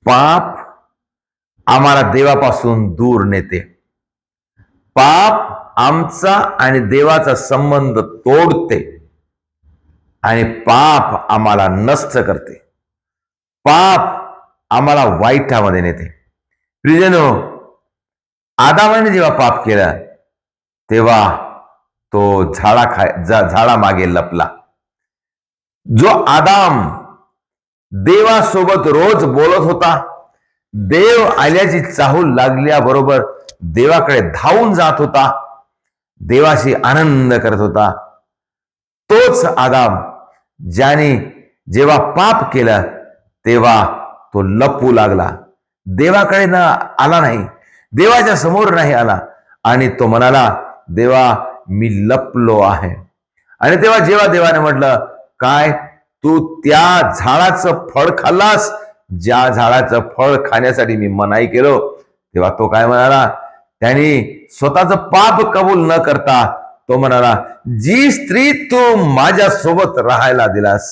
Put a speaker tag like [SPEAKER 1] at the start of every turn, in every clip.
[SPEAKER 1] पाप आम्हाला देवापासून दूर नेते. पाप आमचा आणि देवाचा संबंध तोडते आणि पाप आम्हाला नष्ट करते. पाप आम्हाला वाईटामध्ये नेते. प्रियजनो, आदामाने जेव्हा पाप केला तेव्हा तो झाडामागे लपला. जो आदाम देवासोबत रोज बोलत होता, देव आल्याची चाहूल लागल्याबरोबर देवाकडे धावून जात होता, देवाशी आनंद करत होता, तोच आदाम ज्याने जेव्हा पाप केलं तेव्हा तो लपू लागला, देवाकडे न आला नाही, देवाच्या समोर नाही आला आणि तो म्हणाला, देवा मी लपलो आहे. आणि तेव्हा जेव्हा देवाने म्हटलं, काय तू त्या झाडाचं फळ खाल्लास, ज्या झाडाचं फळ खाण्यासाठी मी मनाई केलो, तेव्हा तो काय म्हणाला, त्याने स्वतःचं पाप कबूल न करता तो म्हणाला, जी स्त्री तू माझ्या सोबत राहायला दिलास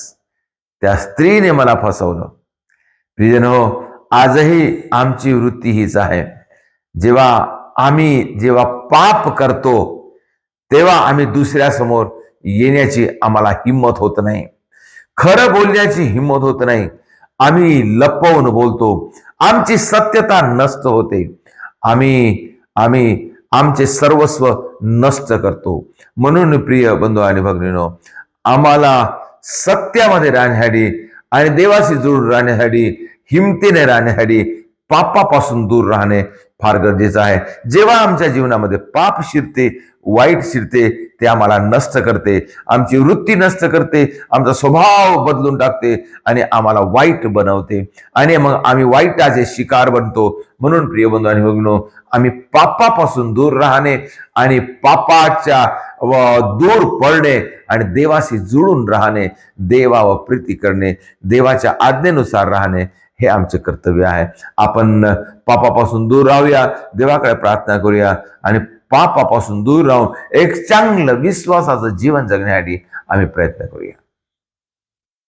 [SPEAKER 1] त्या स्त्रीने मला फसवलं. प्रियजनो, आजही आमची वृत्ती हीच आहे. जेव्हा पाप करतो तेव्हा आम्ही दुसऱ्या समोर येण्याची आम्हाला हिंमत होत नाही, खरं बोलण्याची हिंमत होत नाही, आम्ही लपवून बोलतो, आमची सत्यता नष्ट होते, आम्ही आमचे सर्वस्व नष्ट करतो. म्हणून प्रिय बंधू आणि भगिनींनो, आम्हाला सत्यामध्ये राहण्यासाठी आणि देवाशी जुळून राहण्यासाठी, हिमतीने राहण्यासाठी पापापासून दूर राहणे फार गरजेचं आहे. जेव्हा आमच्या जीवनामध्ये पाप शिरते, वाईट शिरते, ते आम्हाला नष्ट करते, आमची वृत्ती नष्ट करते, आमचा स्वभाव बदलून टाकते आणि आम्हाला वाईट बनवते आणि मग आम्ही वाईटाचे शिकार बनतो. म्हणून प्रिय बंधू आणि भगिनींनो, आम्ही पापापासून दूर राहणे आणि पापाच्या दूर पडणे आणि देवाशी जुळून राहणे, देवावर प्रीती करणे, देवाच्या आज्ञेनुसार राहणे, हे आमचे कर्तव्य आहे. आपण पापापासून दूर राहूया, देवाकडे प्रार्थना करूया आणि पापापासून दूर राहून एक चांगलं विश्वासाचं जीवन जगण्यासाठी आम्ही प्रयत्न करूया.